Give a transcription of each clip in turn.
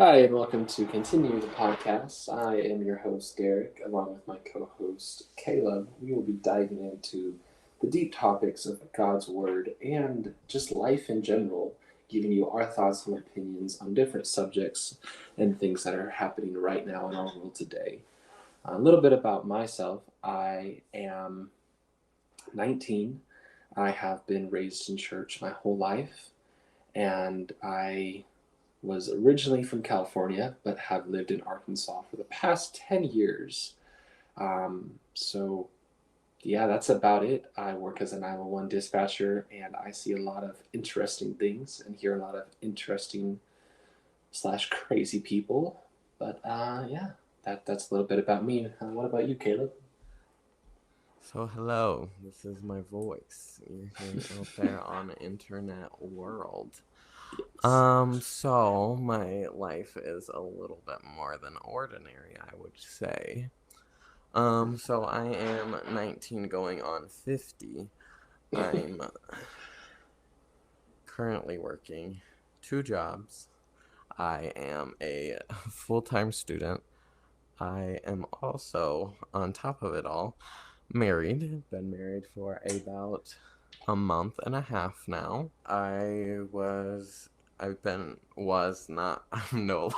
Hi, and welcome to Continue the Podcast. I am your host, Derek, along with my co host, Caleb. We will be diving into the deep topics of God's Word and just life in general, giving you our thoughts and opinions on different subjects and things that are happening right now in our world today. A little bit about myself. I am 19. I have been raised in church my whole life, and I was originally from California, but have lived in Arkansas for the past 10 years. So, yeah, that's about it. I work as a 911 dispatcher, and I see a lot of interesting things and hear a lot of interesting slash crazy people. But yeah, that's a little bit about me. What about you, Caleb? So hello, this is my voice. You're hearing out there on the internet world. Yes. So my life is a little bit more than ordinary, I would say. So I am 19 going on 50. I'm currently working two jobs. I am a full-time student. I am also, on top of it all, married. Been married for about a month and a half now. I've been, was not, no,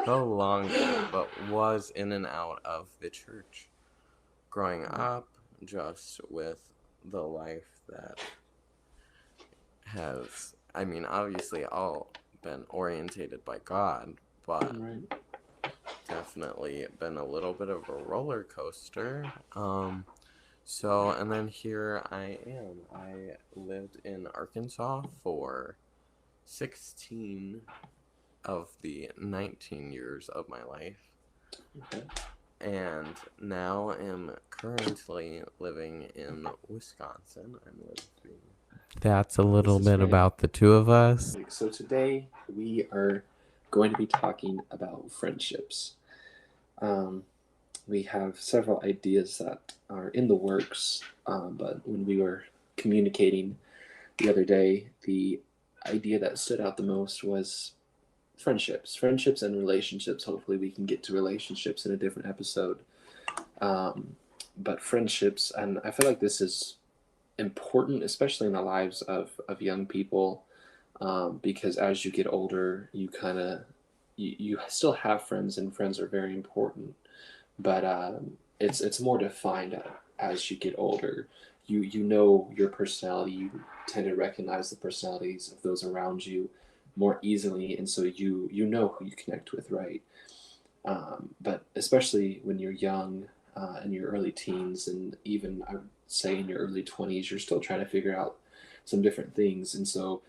no longer, but was in and out of the church growing up, just with the life that obviously all been orientated by God, but Right. definitely been a little bit of a roller coaster. And then here I am. I lived in Arkansas for 16 of the 19 years of my life, Okay. and now am currently living in Wisconsin. I'm living. That's a This little is bit great. about the two of us. So today we are going to be talking about friendships. Um, we have several ideas that are in the works, but when we were communicating the other day, the idea that stood out the most was friendships and relationships. Hopefully we can get to relationships in a different episode. um, but friendships, and I feel like this is important, especially in the lives of young people, because as you get older you kind of you still have friends, and friends are very important, but it's more defined as you get older. You know your personality. You tend to recognize the personalities of those around you more easily, and so you know who you connect with, right? But especially when you're young, in your early teens, and even I would say in your early 20s, you're still trying to figure out some different things. And so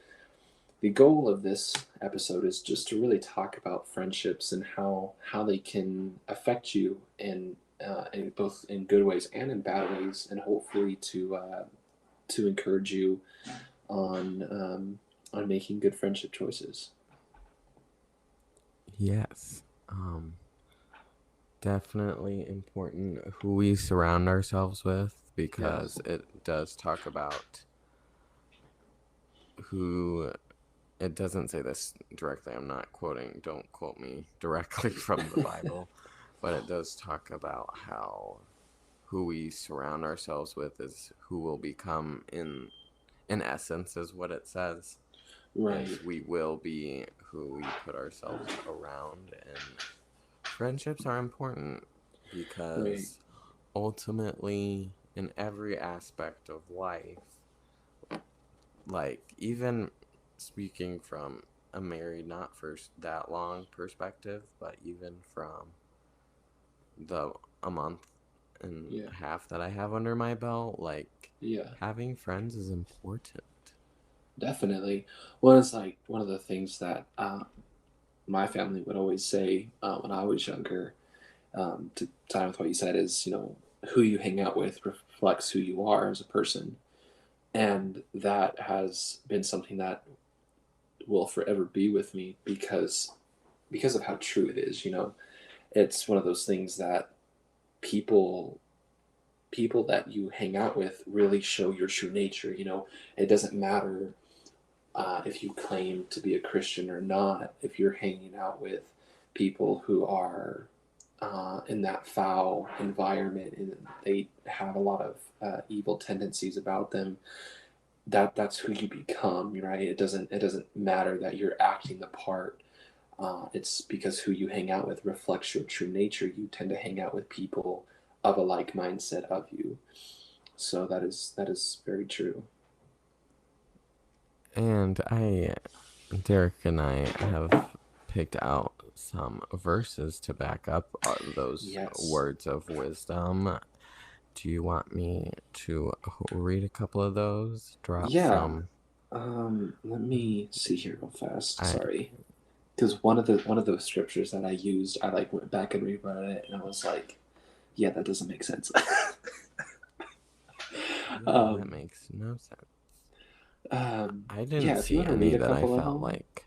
the goal of this episode is just to really talk about friendships and how they can affect you in both in good ways and in bad ways, and hopefully to encourage you on making good friendship choices. Yes. Definitely important who we surround ourselves with Yeah. because it does talk about who. It doesn't say this directly. I'm not quoting, don't quote me directly from the Bible, but it does talk about how who we surround ourselves with is who will become in essence is what it says, Right. is we will be who we put ourselves around. And friendships are important Right. because ultimately in every aspect of life, like even speaking from a married not for that long perspective, but even from the a month and Yeah. a half that I have under my belt, like Yeah. having friends is important. Definitely. Well, it's like one of the things that my family would always say when I was younger, to tie with what you said, is, who you hang out with reflects who you are as a person. And that has been something that will forever be with me because of how true it is. It's one of those things that people people that you hang out with really show your true nature. It doesn't matter if you claim to be a Christian or not, if you're hanging out with people who are in that foul environment and they have a lot of evil tendencies about them, that's who you become, right? It doesn't matter that you're acting the part. It's because who you hang out with reflects your true nature. You tend to hang out with people of a like mindset of you. So that is very true. And Derek and I have picked out some verses to back up those Yes. words of wisdom. Do you want me to read a couple of those? Drop Yeah. some. Let me see here real fast. I Sorry, because one of those scriptures that I used, I like went back and reread it, and I was like, yeah, that doesn't make sense. Yeah, that um, makes no sense. I yeah, didn't if you see want to read any a that I couple of felt them. like.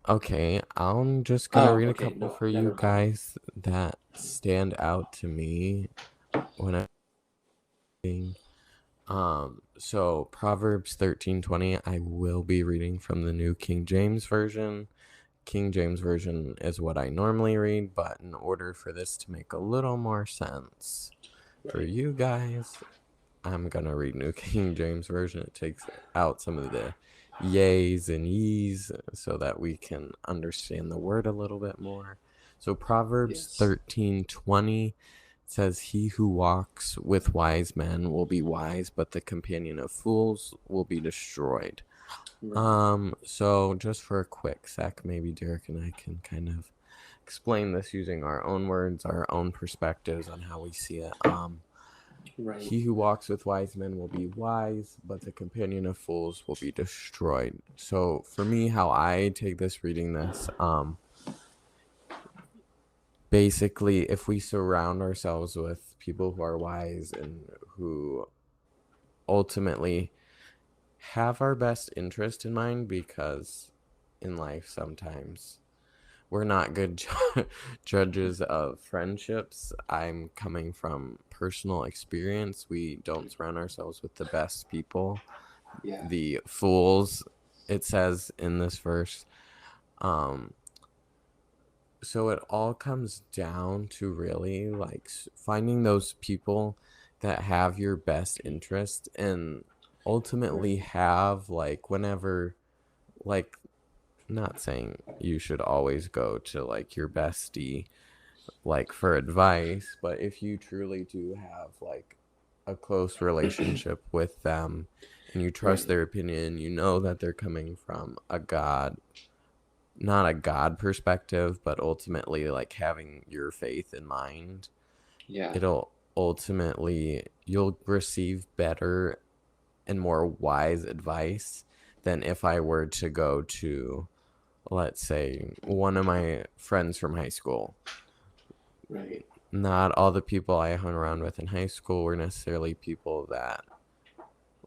Okay, I'm just gonna Oh, read a okay, couple no, for you never mind. guys that stand out to me when I'm reading. So Proverbs 13:20, I will be reading from the New King James Version. King James Version is what I normally read, but in order for this to make a little more sense for Right. you guys, I'm gonna read New King James Version. It takes out some of the yays and yees so that we can understand the word a little bit more. So Proverbs Yes. 13:20 says, "He who walks with wise men will be wise, but the companion of fools will be destroyed." Right. So just for a quick sec, maybe Derek and I can kind of explain this using our own words, our own perspectives on how we see it. Right. He who walks with wise men will be wise, but the companion of fools will be destroyed. So for me, how I take this reading this, basically, if we surround ourselves with people who are wise and who ultimately have our best interest in mind, because in life sometimes we're not good judges of friendships. I'm coming from personal experience. We don't surround ourselves with the best people. Yeah. The fools, it says in this verse. Um, so it all comes down to really like finding those people that have your best interest and ultimately Right. have like whenever like not saying you should always go to like your bestie like for advice, but if you truly do have like a close relationship with them and you trust Right. their opinion, you know that they're coming from a God, not a God perspective, but ultimately like having your faith in mind, Yeah. it'll ultimately, you'll receive better and more wise advice than if I were to go to, let's say, one of my friends from high school. Right. Not all the people I hung around with in high school were necessarily people that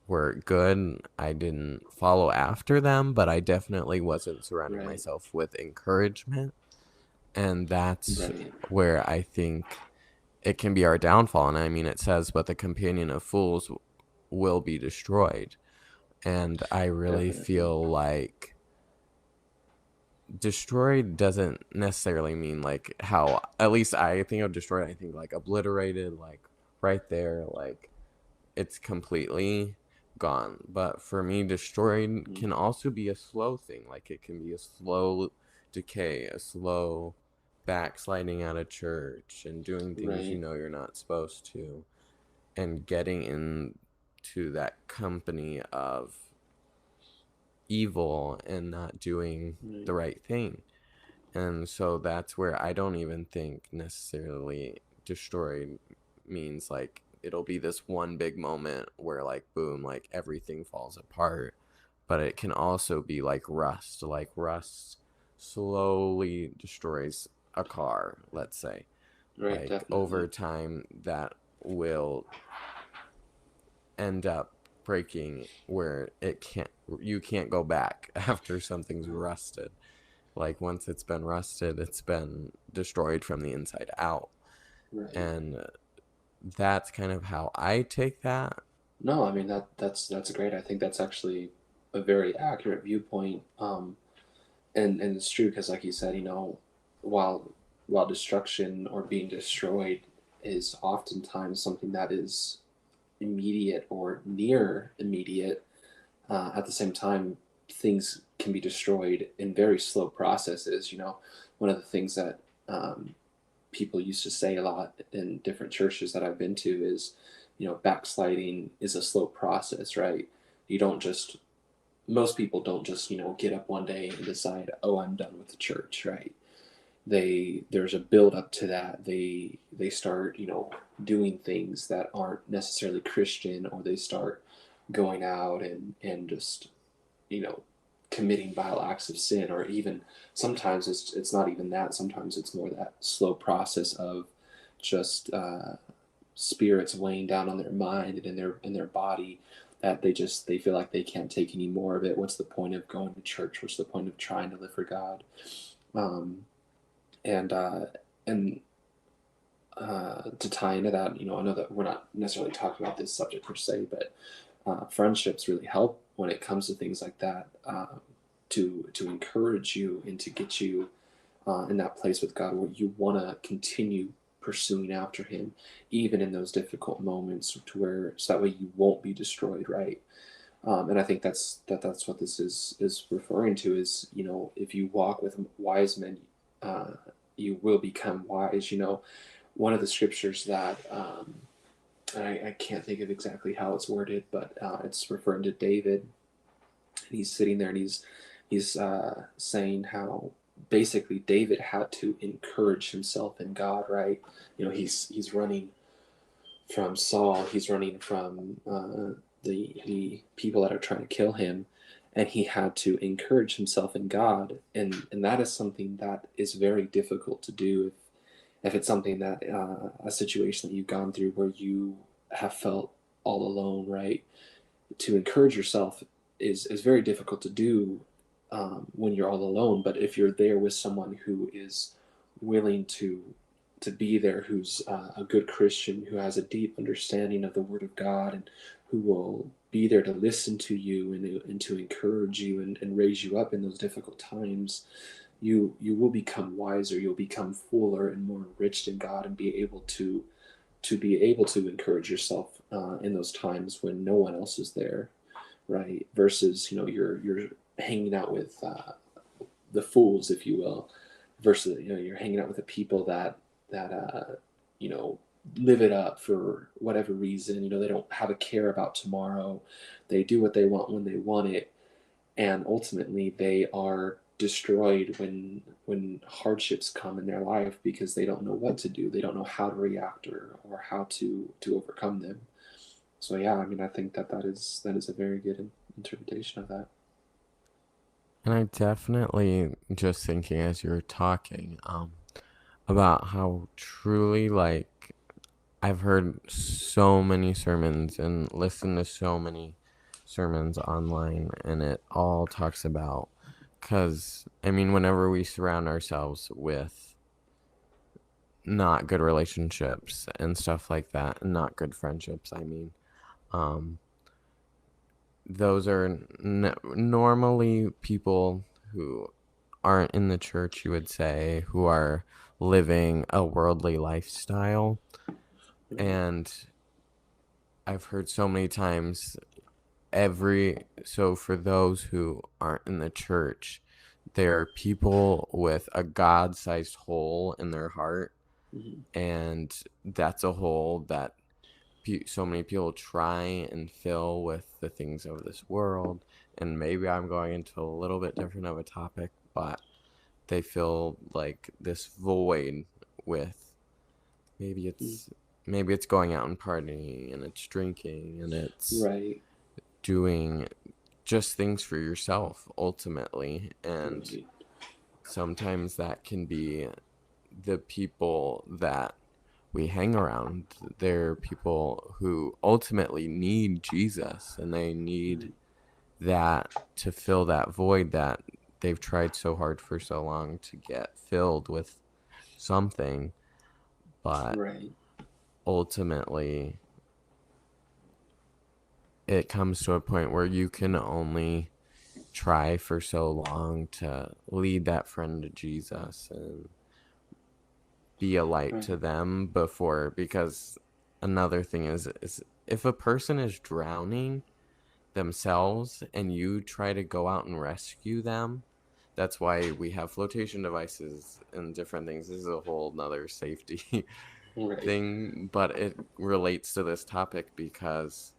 were good. I didn't follow after them, but I definitely wasn't surrounding Right. myself with encouragement. And that's Right. where I think it can be our downfall. And I mean, it says, but the companion of fools will be destroyed. And I really Definitely. feel like destroyed doesn't necessarily mean like how, at least I think of destroyed, I think like obliterated, like right there, like it's completely gone. But for me, destroyed Mm. can also be a slow thing. Like it can be a slow decay, a slow backsliding out of church and doing things you Right. know you're not supposed to, and getting into that company of evil and not doing Right. the right thing. And so that's where I don't even think necessarily destroyed means like it'll be this one big moment where like boom, like everything falls apart. But it can also be like rust slowly destroys a car, let's say. Right. Like over Definitely. time that will end up breaking where it can't, you can't go back after something's rusted. Like once it's been rusted, it's been destroyed from the inside out. Right. And that's kind of how I take that. No, I mean that's great. I think that's actually a very accurate viewpoint. And it's true because, like you said, while while destruction or being destroyed is oftentimes something that is immediate or near immediate, at the same time, things can be destroyed in very slow processes. One of the things that um, people used to say a lot in different churches that I've been to is, backsliding is a slow process, right? You don't just Most people don't just get up one day and decide, oh, I'm done with the church, right? There's a build up to that. They start doing things that aren't necessarily Christian, or they start going out and just you know committing vile acts of sin, or even sometimes it's not even that. Sometimes it's more that slow process of just spirits weighing down on their mind and in their body, that they feel like they can't take any more of it. What's the point of going to church? What's the point of trying to live for God? um, and uh, and To tie into that, I know that we're not necessarily talking about this subject per se, but friendships really help when it comes to things like that, to encourage you and to get you in that place with God where you want to continue pursuing after Him, even in those difficult moments, so that way you won't be destroyed, right? And I think that's what this is referring to. Is if you walk with wise men, uh, you will become wise. One of the scriptures that I can't think of exactly how it's worded, but it's referring to David. And he's sitting there and he's saying how basically David had to encourage himself in God, right? He's running from Saul. He's running from the people that are trying to kill him, and he had to encourage himself in God, and that is something that is very difficult to do if it's something that a situation that you've gone through where you have felt all alone, right? To encourage yourself is very difficult to do when you're all alone. But if you're there with someone who is willing to be there, who's a good Christian, who has a deep understanding of the Word of God, and who will be there to listen to you and to encourage you and raise you up in those difficult times, you will become wiser. You'll become fuller and more enriched in God, and be able to encourage yourself in those times when no one else is there, right? Versus you're hanging out with the fools, if you will, versus you're hanging out with the people that you know live it up for whatever reason. They don't have a care about tomorrow. They do what they want when they want it, and ultimately they are destroyed when hardships come in their life because they don't know what to do. They don't know how to react, or how to overcome them. So yeah, I mean, I think that is a very good interpretation of that. And I definitely just thinking as you were talking, about how truly like I've heard so many sermons and listened to so many sermons online, and it all talks about, because I mean, whenever we surround ourselves with not good relationships and stuff like that, and not good friendships, I mean, um, those are normally people who aren't in the church, you would say, who are living a worldly lifestyle. Right. And I've heard so many times so for those who aren't in the church, there are people with a God-sized hole in their heart, Mhm. and that's a hole that so many people try and fill with the things of this world. And maybe I'm going into a little bit different of a topic, but they feel like this void with, maybe Mm. it's maybe it's going out and partying, and it's drinking, and it's Right. doing just things for yourself ultimately. And Right. sometimes that can be the people that we hang around. They're people who ultimately need Jesus, and they need Right. that to fill that void that they've tried so hard for so long to get filled with something. But Right. ultimately, it comes to a point where you can only try for so long to lead that friend to Jesus and be a light to Right. them before, because another thing is if a person is drowning themselves and you try to go out and rescue them, that's why we have flotation devices and different things. This is a whole nother safety Right. thing, but it relates to this topic because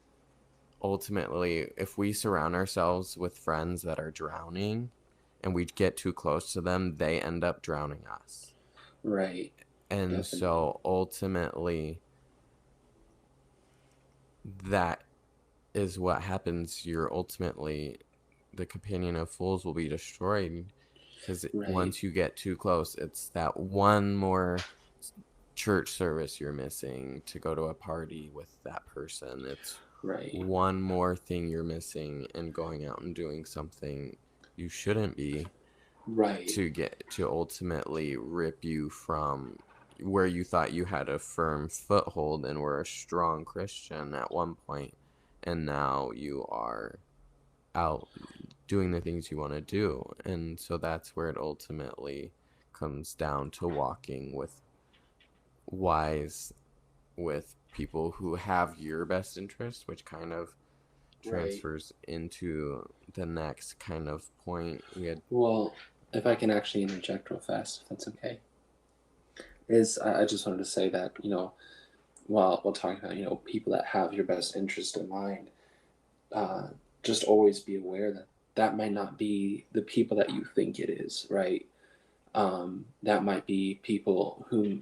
ultimately, if we surround ourselves with friends that are drowning and we get too close to them, they end up drowning us. Right. And Definitely. so ultimately, that is what happens. You're ultimately, the companion of fools will be destroyed because Right. once you get too close, it's that one more church service you're missing to go to a party with that person. It's Right. one more thing you're missing and going out and doing something you shouldn't be Right. to get to ultimately rip you from where you thought you had a firm foothold and were a strong Christian at one point, and now you are out doing the things you want to do. And so that's where it ultimately comes down to walking with wise with people who have your best interest, which kind of Right. transfers into the next kind of point we had. Well, if I can actually interject real fast, if that's okay, is I just wanted to say that, while talking about, people that have your best interest in mind, uh, just always be aware that that might not be the people that you think it is, right? That might be people who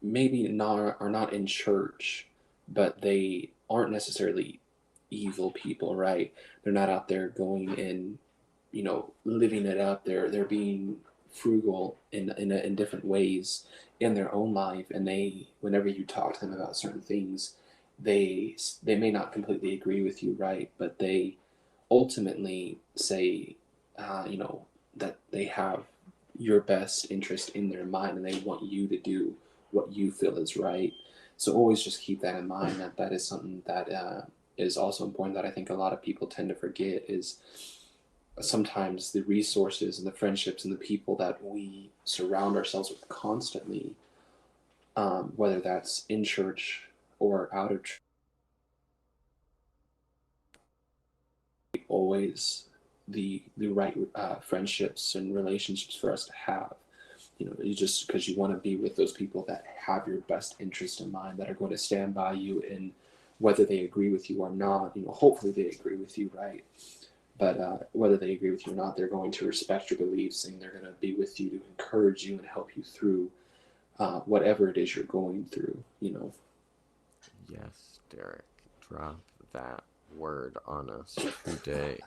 maybe not are not in church, but they aren't necessarily evil people, right? They're not out there going and living it up. They're being frugal in different ways in their own life, and they whenever you talk to them about certain things, they may not completely agree with you, right? But they ultimately say, that they have your best interest in their mind, and they want you to do what you feel is right. So always just keep that in mind. That is something that is also important that I think a lot of people tend to forget is sometimes the resources and the friendships and the people that we surround ourselves with constantly, whether that's in church or out of church, always the right friendships and relationships for us to have. You just because you want to be with those people that have your best interest in mind, that are going to stand by you, and whether they agree with you or not, hopefully they agree with you, right? But whether they agree with you or not, they're going to respect your beliefs, and they're going to be with you to encourage you and help you through whatever it is you're going through. Yes, Derek, drop that word on us today.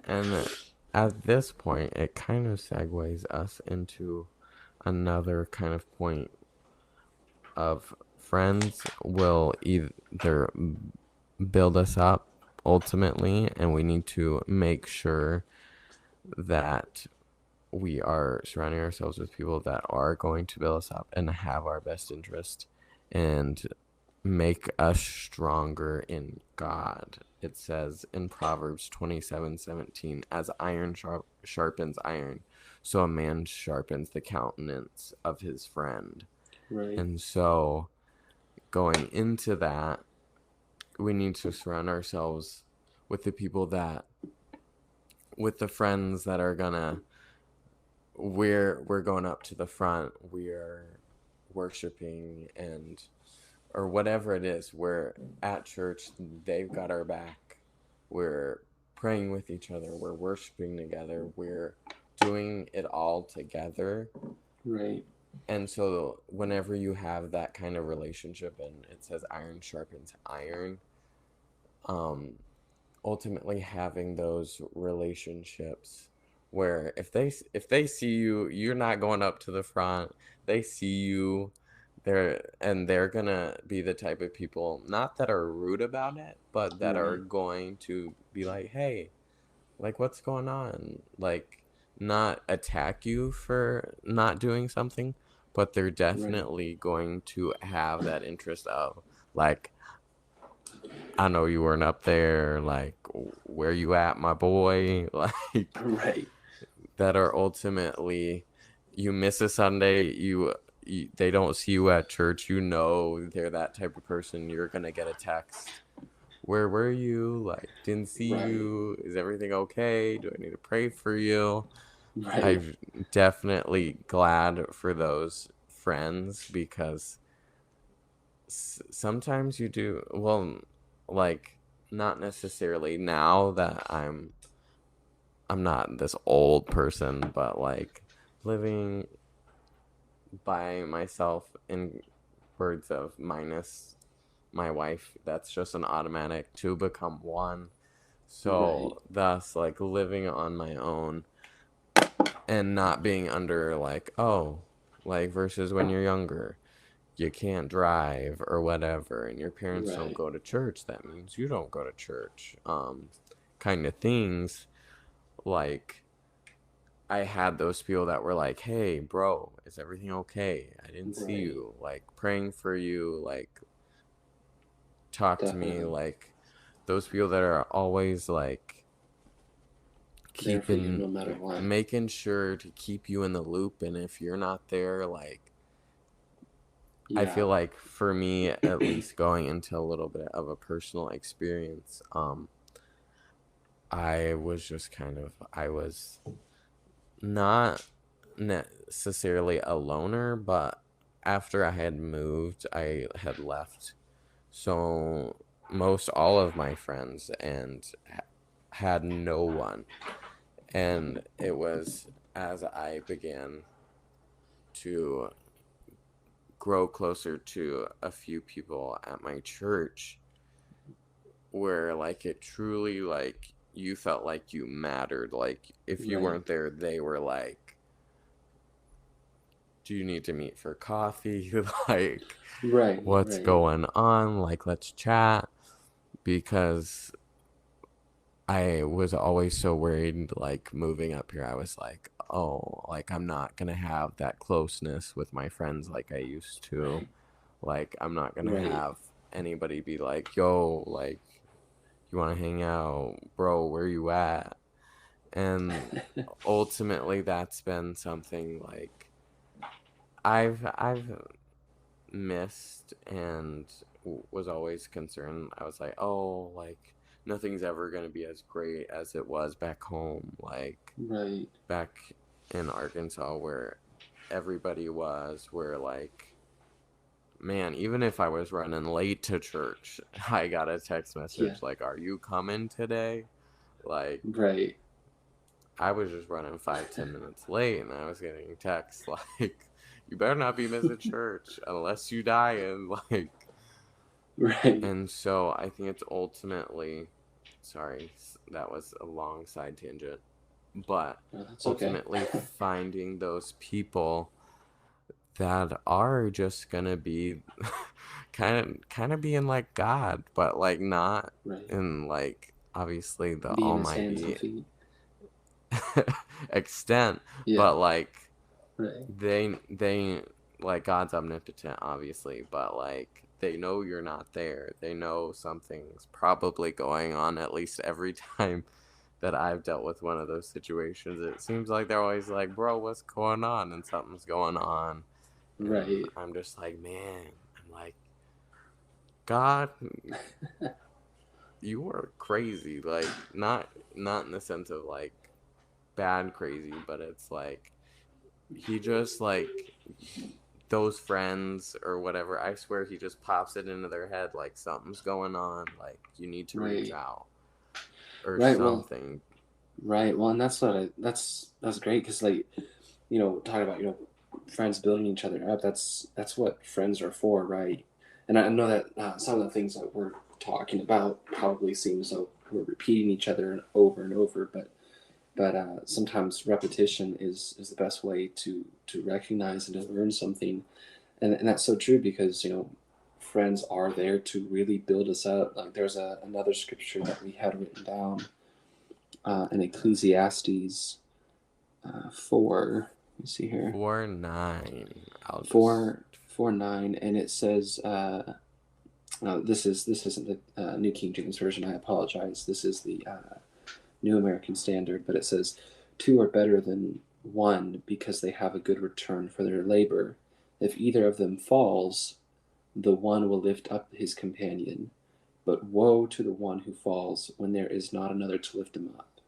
And at this point, it kind of segues us into another kind of point of friends will either build us up ultimately, and we need to make sure that we are surrounding ourselves with people that are going to build us up and have our best interest and make us stronger in God. It says in Proverbs 27:17, as iron sharpens iron, so a man sharpens the countenance of his friend. Right. And so going into that, we need to surround ourselves with the people that, with the friends that are gonna, we're going up to the front, we're worshiping, and or whatever it is, we're at church, they've got our back, we're praying with each other, we're worshiping together, we're doing it all together. Right. And so whenever you have that kind of relationship, and it says iron sharpens iron, um ultimately having those relationships where if they see you, you're not going up to the front, they see you, they're gonna be the type of people not that are rude about it, but that are Right. going to be like, hey, like, what's going on, like, not attack you for not doing something, but they're Right. definitely going to have that interest of, like, I know you weren't up there. Like, where you at, my boy? Like, Right. that are ultimately, you miss a Sunday, they don't see you at church, they're that type of person. You're gonna get a text, where were you? Like, didn't see Right. you. Is everything okay? Do I need to pray for you? Right. I'm definitely glad for those friends, because sometimes you do, well, like, not necessarily now that I'm not this old person, but like, living by myself, in words of minus my wife, that's just an automatic to become one. Right. So thus, like, living on my own and not being under, like, oh, like, versus when you're younger, you can't drive or whatever, and your parents don't Right. go to church, that means you don't go to church, kind of things. Like, I had those people that were like, hey bro, is everything okay? I didn't see Right. you, like, praying for you, like, talk to me, Definitely. like, those people that are always like There for you keeping no matter what. making sure to keep you in the loop. And if you're not there, like, I Yeah. feel like, for me at least, going into a little bit of a personal experience, I was not necessarily a loner, but after I had moved, I had left so most all of my friends, and had no one. And it was as I began to grow closer to a few people at my church, where, like, it truly, like, you felt like you mattered. Like, if you Right. weren't there, they were like, do you need to meet for coffee? Like, Right. what's Right. going on? Like, let's chat. Because I was always so worried, like, moving up here. I was like, oh, like, I'm not gonna have that closeness with my friends like I used to. Right. Like, I'm not gonna Right. have anybody be like, yo, like, you wanna hang out? Bro, where you at? And ultimately, that's been something, like, I've missed, and was always concerned. I was like, oh, like, nothing's ever going to be as great as it was back home, like, Right. back in Arkansas, where everybody was, where, like, man, even if I was running late to church, I got a text Yeah. message like, are you coming today? Like, Right. I was just running 5-10 minutes late, and I was getting texts like, you better not be missing church unless you die. And like, Right. and so I think it's ultimately, sorry, that was a long side tangent, but No, that's okay. ultimately finding those people that are just gonna be kind of being like God, but like not Right. in, like, obviously the Being his hands and almighty feet. extent, Yeah. but like, Right. they like, God's omnipotent, obviously, but like, they know you're not there. They know something's probably going on. At least every time that I've dealt with one of those situations, it seems like they're always like, bro, what's going on? And something's going on. And Right. I'm just like, man, I'm like, God, you are crazy. Like, not in the sense of like bad crazy, but it's like, he just, like, those friends or whatever, I swear he just pops it into their head, like, something's going on, like, you need to reach Right. out or Right. Well. something. Right. Well, and that's great because, like, talking about friends building each other up. That's what friends are for, right? And I know that some of the things that we're talking about probably seems like we're repeating each other over and over, but sometimes repetition is the best way to recognize and to learn something, and that's so true because friends are there to really build us up. Like there's another scripture that we had written down in Ecclesiastes 4. Let me see here. 4-9, I'll just 4:9, and it says, This isn't the New King James Version. I apologize. This is the New American Standard, but it says, "Two are better than one because they have a good return for their labor. If either of them falls, the one will lift up his companion. But woe to the one who falls when there is not another to lift him up."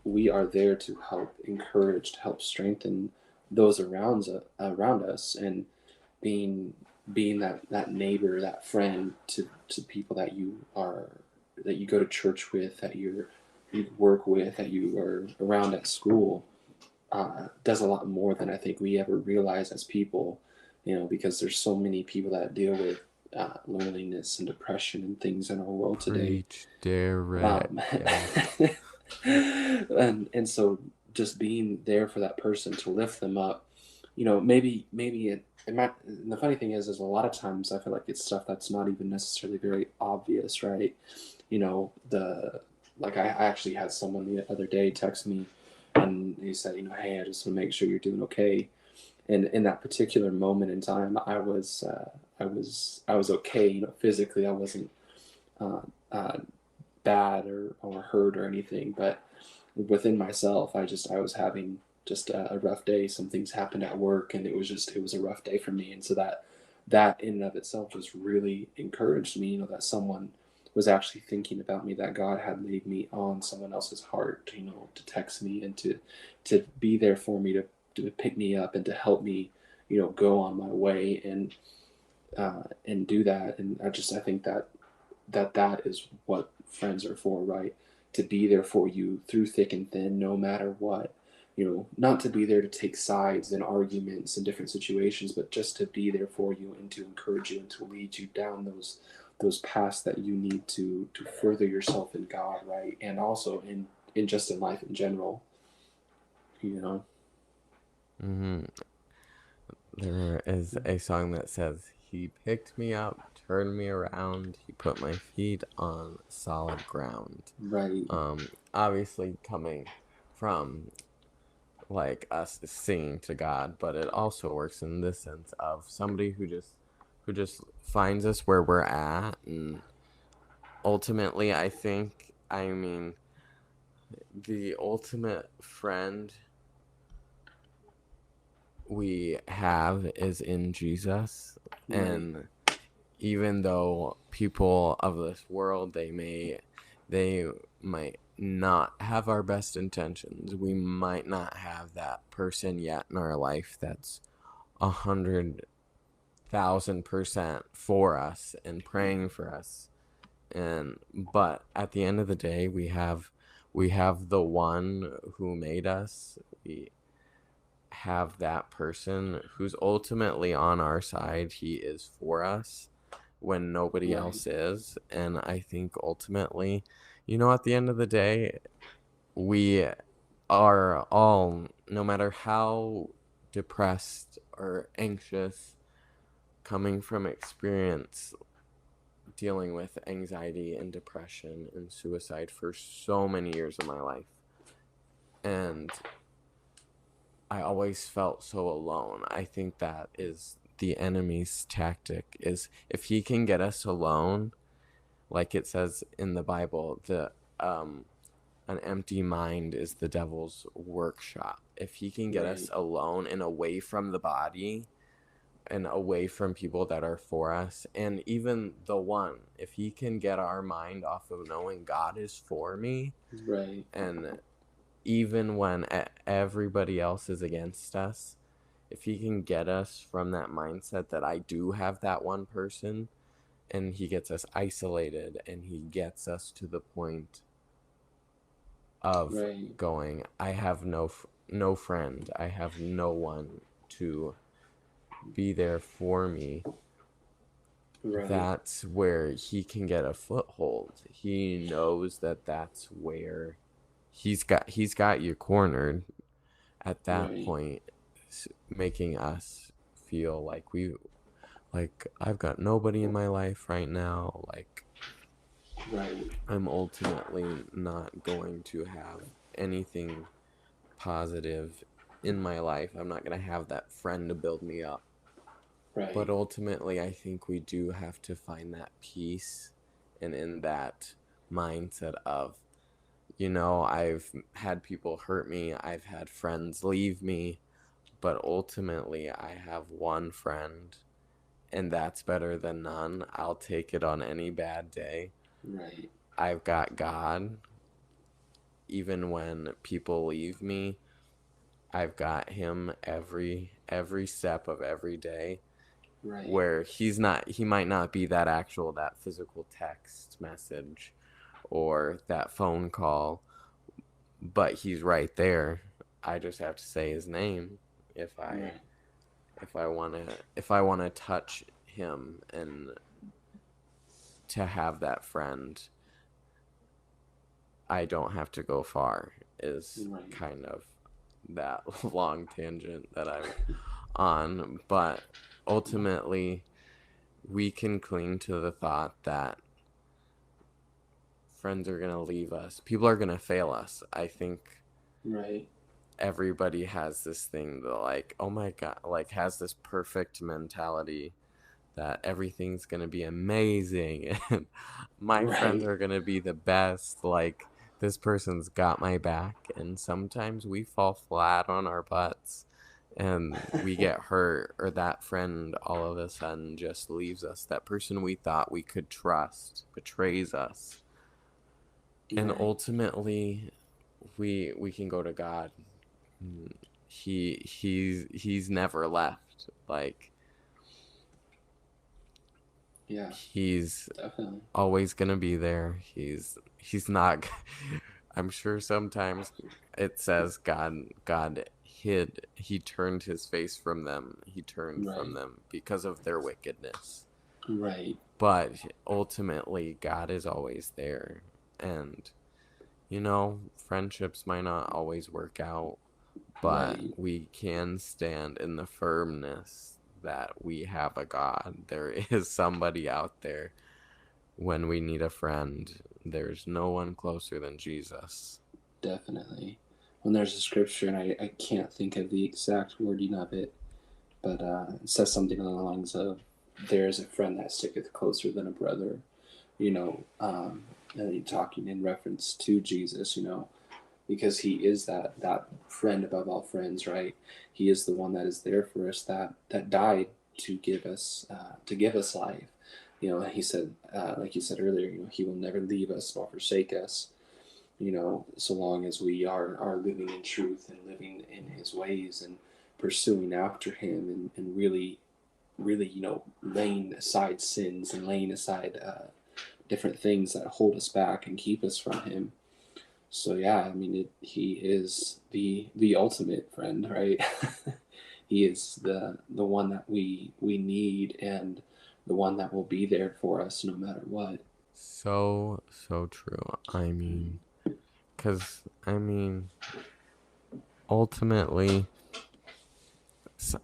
We are there to help encourage, to help strengthen those around us, and being being that neighbor, that friend to people that you go to church with, you work with, that you are around at school, does a lot more than I think we ever realize as people. Because there's so many people that deal with loneliness and depression and things in our world today. Preach, Derek. um, Yes. and so just being there for that person to lift them up, maybe it might. And the funny thing is a lot of times I feel like it's stuff that's not even necessarily very obvious, right? The like I actually had someone the other day text me, and he said, "Hey, I just want to make sure you're doing okay." And in that particular moment in time, I was okay. Physically, I wasn't uh, uh, bad or hurt or anything, but within myself, I was having just a rough day. Some things happened at work, and it was a rough day for me. And so that in and of itself just really encouraged me. That someone was actually thinking about me, that God had laid me on someone else's heart, to text me and to be there for me, to pick me up and to help me, go on my way, and do that. And I think that is what friends are for, right? To be there for you through thick and thin, no matter what. Not to be there to take sides in arguments and different situations, but just to be there for you and to encourage you and to lead you down those paths that you need to further yourself in God, right? And also in just in life in general, you know. hmm There is a song that says, "He picked me up, turned me around, he put my feet on solid ground." Right, Obviously coming from like us singing to God, but it also works in this sense of somebody who just finds us where we're at. And ultimately, I mean, the ultimate friend we have is in Jesus. right, And even though people of this world, they might not have our best intentions, we might not have that person yet in our life that's 100,000% for us and praying for us. And but at the end of the day, we have the one who made us. We have that person who's ultimately on our side. He is for us when nobody right, else is. And I think ultimately, at the end of the day, we are all, no matter how depressed or anxious, coming from experience dealing with anxiety and depression and suicide for so many years of my life. And I always felt so alone. I think that is the enemy's tactic, is if he can get us alone, like it says in the Bible, the an empty mind is the devil's workshop. If he can get us right, alone and away from the body and away from people that are for us, and even the one, if he can get our mind off of knowing God is for me, right, and even when everybody else is against us, if he can get us from that mindset that I do have that one person, and he gets us isolated, and he gets us to the point of right, going, I have no friend, I have no one to be there for me. right, That's where he can get a foothold. He knows that that's where he's got you cornered at that right, point, making us feel like I've got nobody in my life right now. Like right. I'm ultimately not going to have anything positive in my life. I'm not going to have that friend to build me up. But Right. ultimately, I think we do have to find that peace and in that mindset of, I've had people hurt me, I've had friends leave me, but ultimately, I have one friend, and that's better than none. I'll take it on any bad day. Right. I've got God. Even when people leave me, I've got him every step of every day, Right. where he might not be that physical text message or that phone call, but he's right there. I just have to say his name if I Right. if I want to touch him, and to have that friend, I don't have to go far, is Right. kind of that long tangent that I'm on. But ultimately, we can cling to the thought that friends are going to leave us, people are going to fail us. I think Right. everybody has this thing that, like, oh my God, like, has this perfect mentality that everything's going to be amazing and my friends Right. are going to be the best. Like, this person's got my back. And sometimes we fall flat on our butts and we get hurt, or that friend all of a sudden just leaves us. That person we thought we could trust betrays us. And Right. ultimately, we can go to God. He's never left. Like, Yeah. he's Definitely. always gonna be there. He's not. I'm sure sometimes it says he turned his face from them. He turned from Right. them because of their wickedness. Right. But ultimately, God is always there. And, friendships might not always work out, but Right. we can stand in the firmness that we have a God. There is somebody out there when we need a friend. There's no one closer than Jesus. Definitely. When there's a scripture, and I can't think of the exact wording of it, but it says something along the lines of, "There is a friend that sticketh closer than a brother." And talking in reference to Jesus, because he is that friend above all friends, right? He is the one that is there for us, that died to give us life. He said, like you said earlier, he will never leave us nor forsake us. So long as we are living in truth and living in his ways and pursuing after him, and really, really, laying aside sins and laying aside different things that hold us back and keep us from him. So yeah, I mean, he is the ultimate friend, right? He is the one that we need, and the one that will be there for us no matter what. So, so true. I mean, ultimately,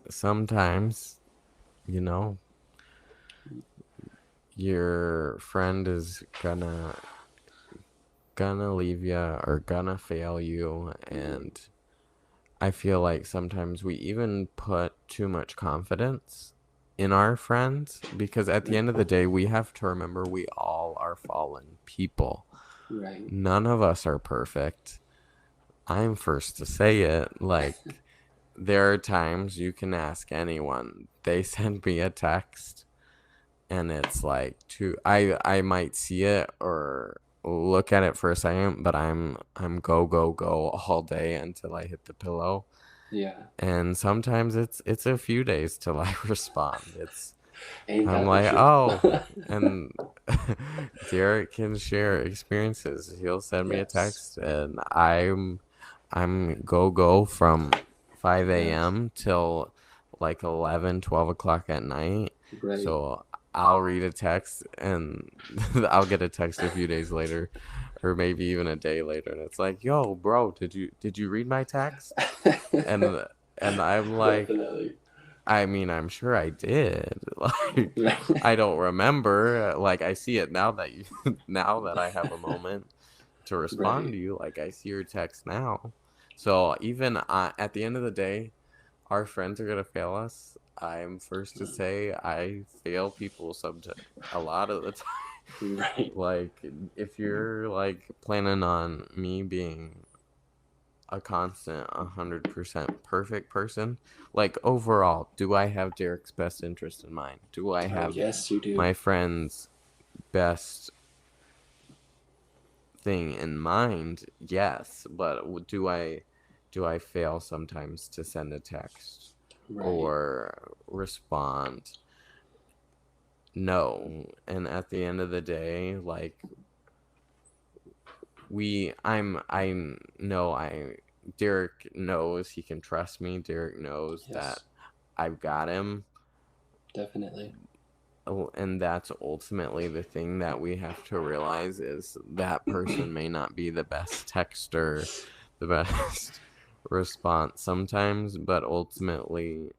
sometimes, you know, your friend is gonna leave you or gonna fail you. And I feel like sometimes we even put too much confidence in our friends, because at the Right. end of the day, we have to remember we all are fallen people. Right. None of us are perfect. I'm first to say it. Like, there are times you can ask anyone. They send me a text and it's like, I might see it or look at it for a second, but I'm go go go all day until I hit the pillow. Yeah. And sometimes it's a few days till I respond. Ain't I'm that the like, truth? oh, and Derek can share experiences. He'll send me a Yes. text, and I'm go from 5 Yes. a.m. till like 11, 12 o'clock at night. Right. So I'll read a text, and I'll get a text a few days later, or maybe even a day later, and it's like, yo, bro, did you read my text? And and I'm like, Definitely. I mean, I'm sure I did. Like, Right. I don't remember. Like, I see it now now that I have a moment to respond Right. to you. Like, I see your text now. So even at the end of the day, our friends are gonna fail us. I'm first to say I fail people sometimes, a lot of the time. Right. Like, if you're like planning on me being a constant 100% perfect person, like overall, do I have Derek's best interest in mind? Do I Oh, have yes, you do. my friend's best thing in mind? Yes, but do I fail sometimes to send a text Right. or respond? No. And at the end of the day, like, I'm no I Derek knows he can trust me. Derek knows that Yes, I've got him. definitely. Oh, and that's ultimately the thing that we have to realize is that person may not be the best texter, the best response sometimes, but ultimately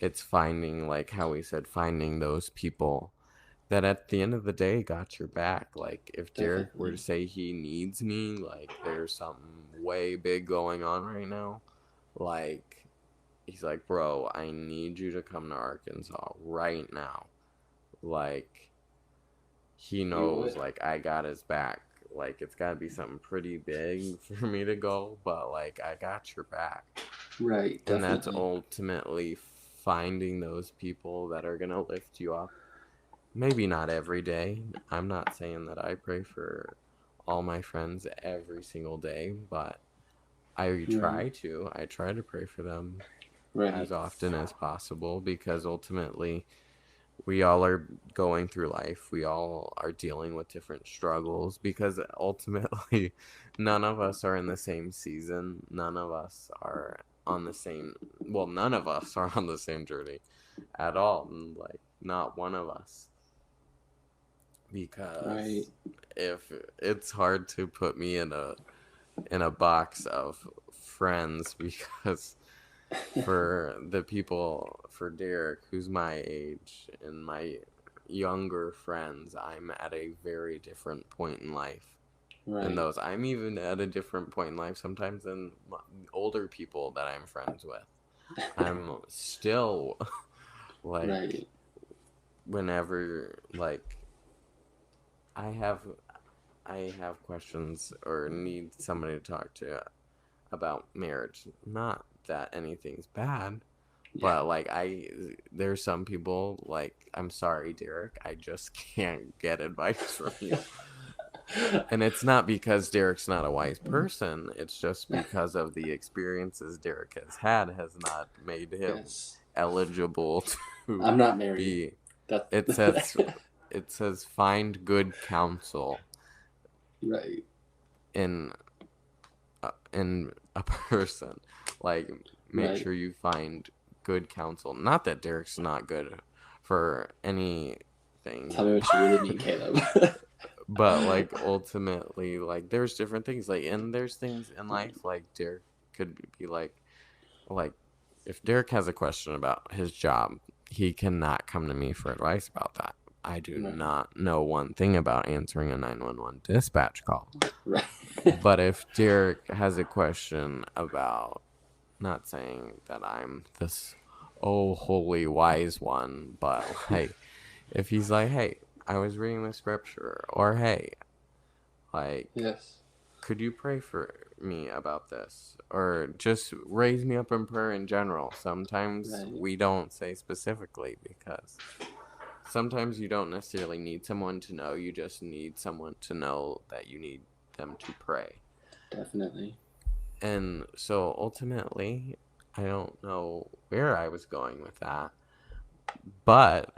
it's finding, like how we said, finding those people that at the end of the day got your back. Like, if Derek were to Definitely. say he needs me, like there's something way big going on right now, like he's like, bro, I need you to come to Arkansas right now. Like, he He knows, would. like, I got his back. Like, it's got to be something pretty big for me to go, but like I got your back. Right, And that's definitely. ultimately finding those people that are going to lift you up. Maybe not every day. I'm not saying that I pray for all my friends every single day, but I Right. try to. I try to pray for them Right. as often as possible, because ultimately we all are going through life. We all are dealing with different struggles, because ultimately none of us are in the same season. None of us are on the same, well, none of us are on the same journey at all. Like, not one of us. Right. Because if it's hard to put me in a box of friends, because for the people, for Derek, who's my age, and my younger friends, I'm at a very different point in life than Right. those. I'm even at a different point in life sometimes than older people that I'm friends with. I'm still like, Right. whenever, like, I have I have questions or need somebody to talk to about marriage. Not that anything's bad, Yeah. but like, there's some people, like, I'm sorry, Derek, I just can't get advice from you. And it's not because Derek's not a wise person. It's just because of the experiences Derek has not made him Yes. eligible to I'm not married. be. That. It says it says find good counsel Right. in in a person. Like, make Right. sure you find good counsel. Not that Derek's not good for anything, Tell me what you really mean, Caleb. but like, ultimately, like, there's different things, like, and there's things in life, like Derek could be like if Derek has a question about his job, he cannot come to me for advice about that. I do Right. not know one thing about answering a 911 dispatch call. Right. But if Derek has a question about, not saying that I'm this, oh, holy wise one, but like, if he's like, hey, I was reading the scripture, or hey, like, Yes. could you pray for me about this? Or just raise me up in prayer in general. Sometimes Right. we don't say specifically, because sometimes you don't necessarily need someone to know, you just need someone to know that you need them to pray. Definitely. And so ultimately, I don't know where I was going with that, but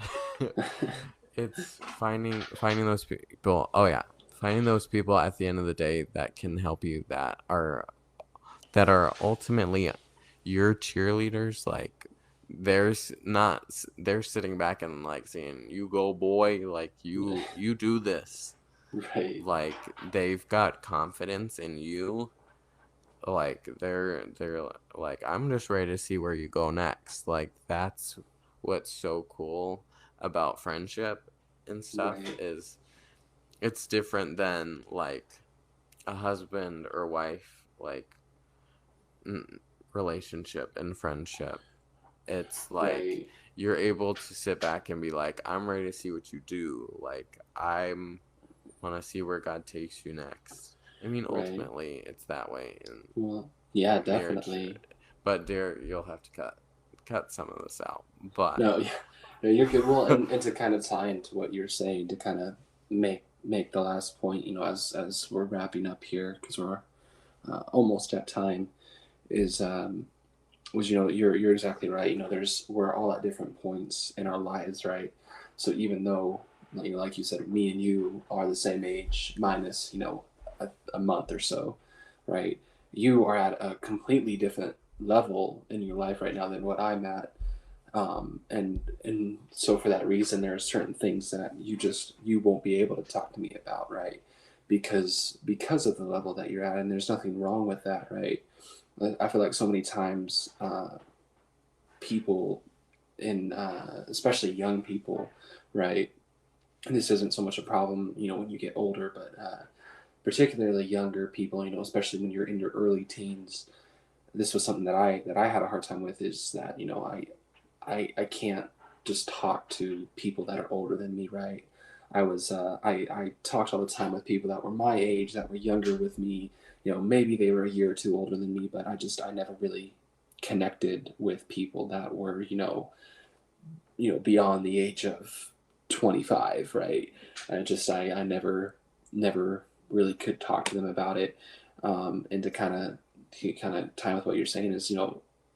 it's finding those people. Oh yeah, finding those people at the end of the day that can help you, that are ultimately your cheerleaders. Like, there's not they're sitting back and like saying, "You go, boy! Like, you do this." Right. Like, they've got confidence in you. Like, they're like, I'm just ready to see where you go next. Like, that's what's so cool about friendship and stuff, Right. is it's different than like a husband or wife, like, relationship and friendship. It's like Right. you're able to sit back and be like, I'm ready to see what you do. Like, I'm want to see where God takes you next. I mean, Right. ultimately, it's that way in Well, yeah, marriage, definitely. but there you'll have to cut some of this out. But No, yeah, no, you're good. Well, and to kind of tie into what you're saying, to kind of make the last point, as we're wrapping up here because we're almost at time, is was you're exactly right. We're all at different points in our lives, right? So even though like you said, me and you are the same age, minus a month or so, right? You are at a completely different level in your life right now than what I'm at, and so for that reason there are certain things that you won't be able to talk to me about, right? Because of the level that you're at, and there's nothing wrong with that, right? I feel like so many times people in especially young people, right? And this isn't so much a problem when you get older, but particularly younger people, especially when you're in your early teens. This was something that I had a hard time with, is that I can't just talk to people that are older than me, right? I talked all the time with people that were my age, that were younger with me. Maybe they were a year or two older than me, but I never really connected with people that were beyond the age of 25, right? I never really could talk to them about it. And to kind of time with what you're saying is,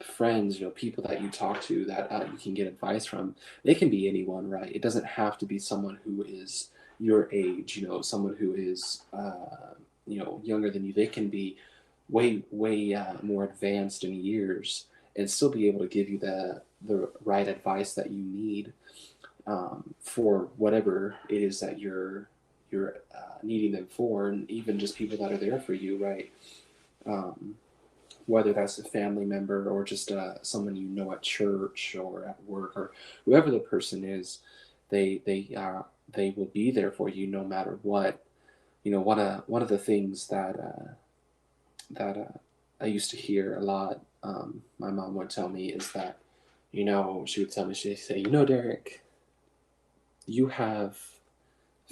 friends, people that you talk to that you can get advice from. They can be anyone, right? It doesn't have to be someone who is your age, someone who is younger than you. They can be way more advanced in years and still be able to give you the right advice that you need, for whatever it is that you're needing them for, and even just people that are there for you, right? Um, whether that's a family member or just someone at church or at work, or whoever the person is, they will be there for you no matter what. One of the things that I used to hear a lot. My mom would tell me is that, she would tell me, she'd say, Derek, you have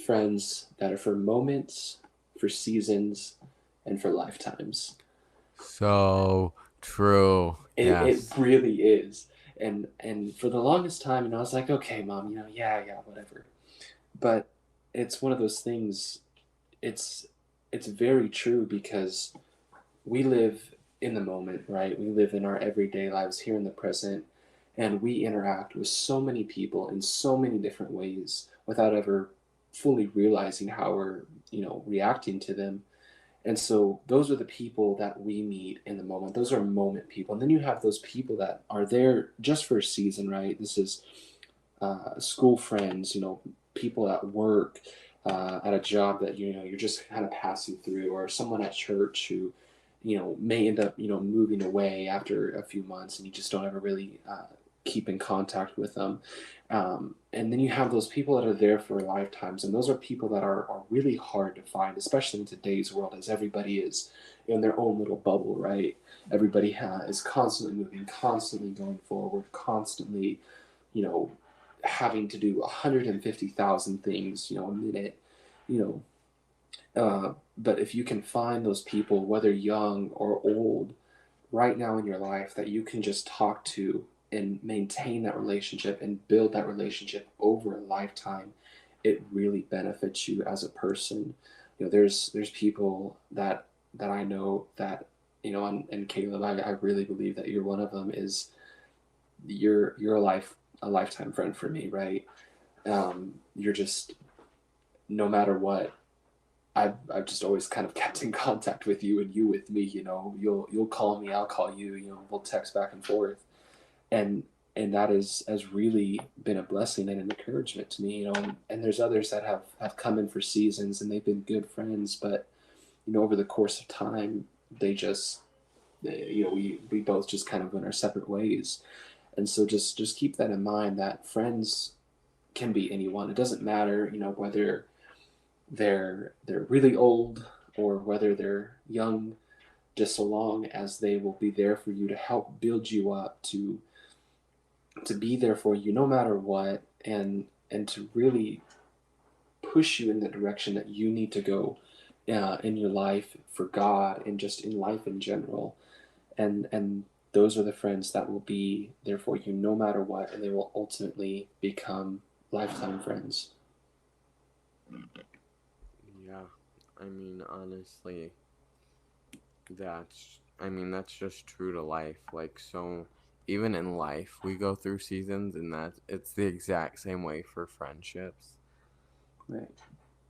friends that are for moments, for seasons, and for lifetimes. so true. It Yes. really is. And for the longest time, I was like, okay, mom, yeah, whatever. But it's one of those things. It's it's very true because we live in the moment, right? We live in our everyday lives here in the present, and we interact with so many people in so many different ways without ever fully realizing how we're, reacting to them. And so those are the people that we meet in the moment. Those are moment people. And then you have those people that are there just for a season, right? This is school friends, people at work, at a job that you're just kind of passing through, or someone at church who may end up moving away after a few months, and you just don't ever really keep in contact with them. And then you have those people that are there for lifetimes, and those are people that are really hard to find, especially in today's world, as everybody is in their own little bubble, right? Everybody is constantly moving, constantly going forward, constantly you know having to do 150,000 things a minute, you know but if you can find those people, whether young or old, right now in your life, that you can just talk to and maintain that relationship and build that relationship over a lifetime, it really benefits you as a person. There's people that I know that, and Caleb, I really believe that you're one of them. Is you're a lifetime friend for me, right? You're just, no matter what, I've just always kind of kept in contact with you, and you with me. You'll call me, I'll call you. We'll text back and forth, and that has really been a blessing and an encouragement to me. And there's others that have come in for seasons, and they've been good friends, but over the course of time, they just we both just kind of went our separate ways. And so just keep that in mind, that friends can be anyone. It doesn't matter, whether they're really old or whether they're young, just so long as they will be there for you to help build you up, to to be there for you no matter what, and to really push you in the direction that you need to go in your life for God and just in life in general. And those are the friends that will be there for you no matter what, and they will ultimately become lifetime friends. Yeah, I mean, honestly, that's just true to life. Like, so even in life, we go through seasons, and it's the exact same way for friendships. Right.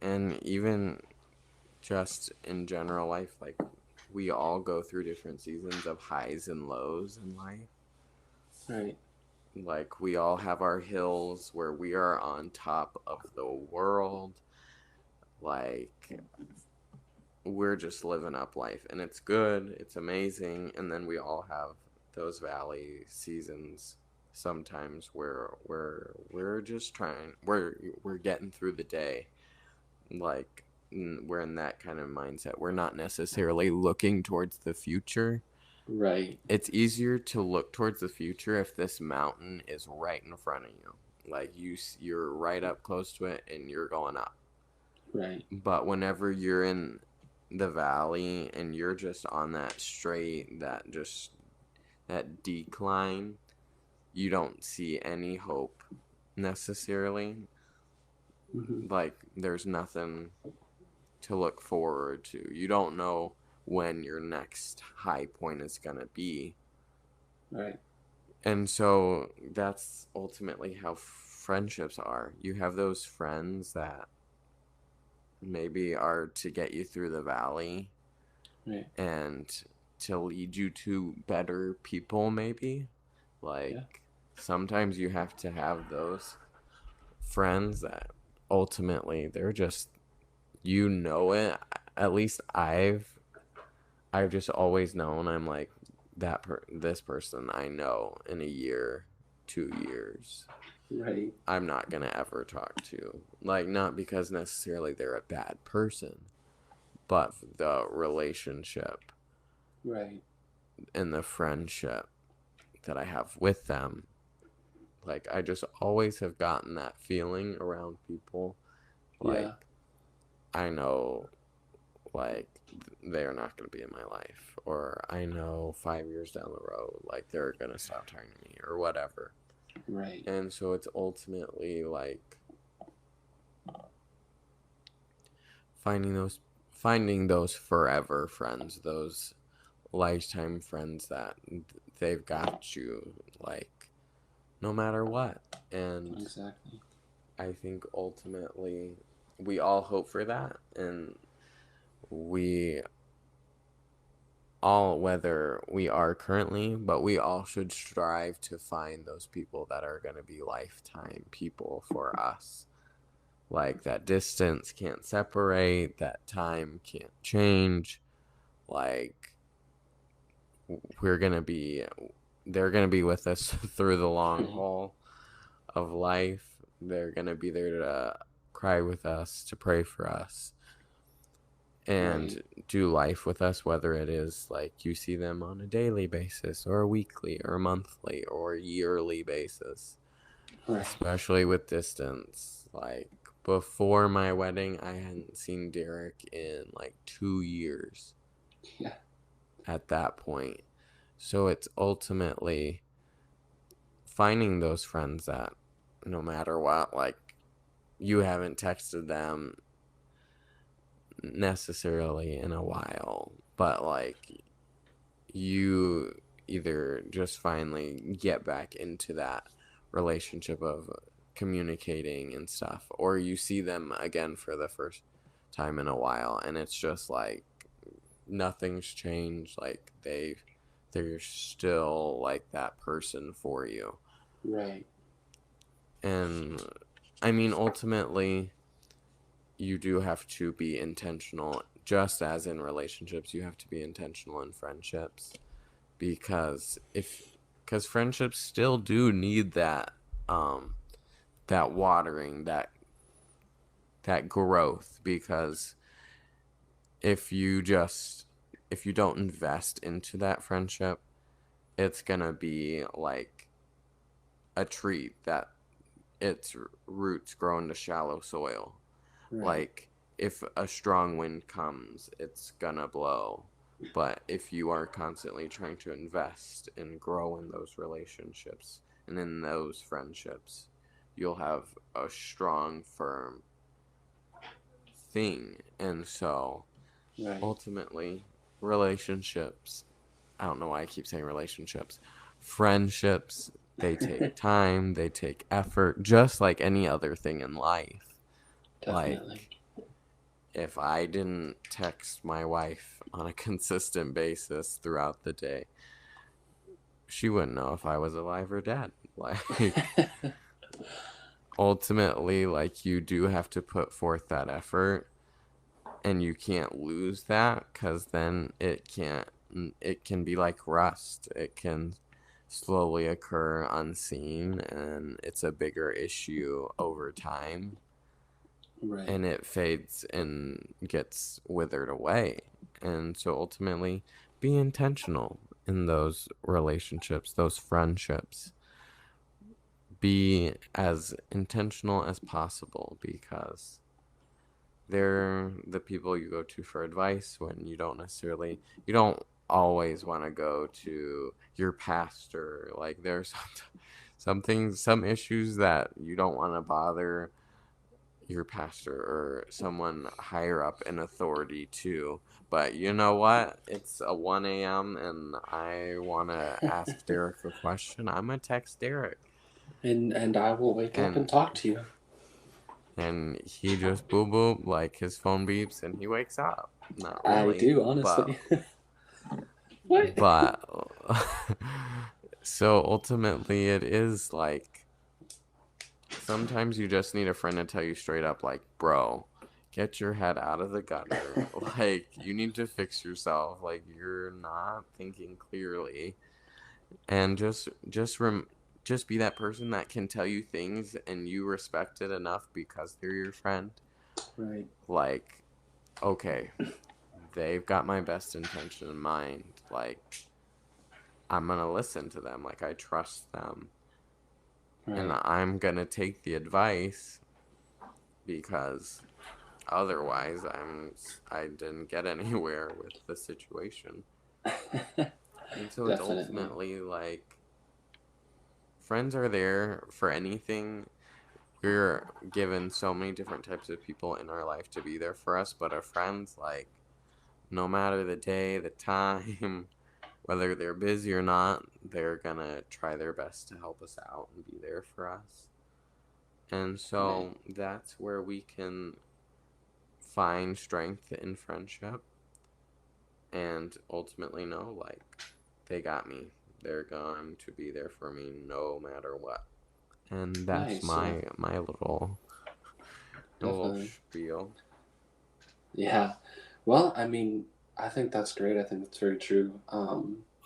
And even just in general life, like, we all go through different seasons of highs and lows in life. Right. Like, we all have our hills where we are on top of the world. Like, we're just living up life, and it's good, it's amazing. And then we all have those valley seasons sometimes where we're just trying, we're getting through the day. Like, we're in that kind of mindset. We're not necessarily looking towards the future. Right. It's easier to look towards the future if this mountain is right in front of you. Like, you're right up close to it and you're going up. Right. But whenever you're in the valley and you're just on that straight, that decline, you don't see any hope necessarily. Mm-hmm. Like, there's nothing to look forward to. You don't know when your next high point is going to be. Right. And so that's ultimately how friendships are. You have those friends that maybe are to get you through the valley Right. and to lead you to better people, maybe. Like, Yeah. sometimes you have to have those friends that ultimately they're just, it. At least I've just always known, I'm like, this person I know in a year, 2 years, Right. I'm not gonna ever talk to. Like, not because necessarily they're a bad person, but the relationship Right. and the friendship that I have with them. Like, I just always have gotten that feeling around people. Yeah. Like, I know, like, they're not going to be in my life. Or I know 5 years down the road, like, they're going to stop talking to me or whatever. Right. And so it's ultimately like finding those finding those forever friends, those lifetime friends that they've got you, like, no matter what. And Exactly. I think ultimately we all hope for that, and we all, whether we are currently, but we all should strive to find those people that are going to be lifetime people for us. Like, that distance can't separate, that time can't change. Like, we're going to be, they're going to be with us through the long Right. haul of life. They're going to be there to cry with us, to pray for us, Right. and do life with us, whether it is like you see them on a daily basis or a weekly or a monthly or yearly basis, Right. especially with distance. Like, before my wedding, I hadn't seen Derek in like 2 years Yeah. at that point. So it's ultimately finding those friends that no matter what, like, you haven't texted them necessarily in a while, but like, you either just finally get back into that relationship of communicating and stuff, or you see them again for the first time in a while, and it's just like nothing's changed. Like, they're still like that person for you. Right. And I mean, ultimately, you do have to be intentional, just as in relationships, you have to be intentional in friendships, because if because friendships still do need um that watering, that growth, because if you just if you don't invest into that friendship, it's gonna be like a tree that its roots grow into shallow soil. Right. Like, if a strong wind comes, it's gonna blow. But if you are constantly trying to invest and grow in those relationships and in those friendships, you'll have a strong, firm thing. And so, Right. ultimately, relationships, I don't know why I keep saying relationships, friendships, they take time, they take effort, just like any other thing in life. Definitely. Like, if I didn't text my wife on a consistent basis throughout the day, she wouldn't know if I was alive or dead. Like, ultimately, like, you do have to put forth that effort, and you can't lose that, because then it can be like rust. It can slowly occur unseen, and it's a bigger issue over time, Right. and it fades and gets withered away. And so ultimately, be intentional in those relationships, those friendships. Be as intentional as possible, because they're the people you go to for advice when you don't always want to go to your pastor. Like, there's some issues that you don't want to bother your pastor or someone higher up in authority to. But you know what? It's a 1 a.m. and I want to ask Derek a question. I'm going to text Derek. And I will wake up and talk to you. And he just boop boop, like, his phone beeps and he wakes up. Not really. I do, honestly. What? But so ultimately, it is like, sometimes you just need a friend to tell you straight up, like, bro, get your head out of the gutter. Like, you need to fix yourself. Like, you're not thinking clearly. And just be that person that can tell you things and you respect it enough because they're your friend. Right. Like, okay, they've got my best intention in mind. Like, I'm gonna listen to them. Like, I trust them. Right. And I'm gonna take the advice, because otherwise I didn't get anywhere with the situation. And so it's ultimately like, friends are there for anything. We're given so many different types of people in our life to be there for us, but our friends, like, no matter the day, the time, whether they're busy or not, they're gonna try their best to help us out and be there for us. And so that's where we can find strength in friendship and ultimately know, like, they got me. They're going to be there for me no matter what. And that's my little spiel. Yeah. Well, I mean, I think that's great. I think that's very true.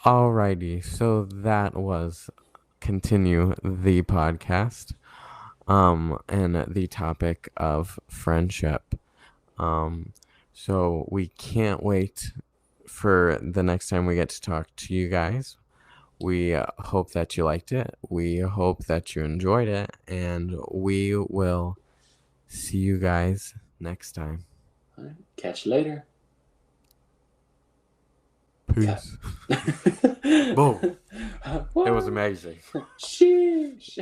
Alrighty, so that was continue the podcast, and the topic of friendship. So we can't wait for the next time we get to talk to you guys. We hope that you liked it. We hope that you enjoyed it, and we will see you guys next time. All right. Catch you later. Peace. Boom. It was amazing. Sheesh.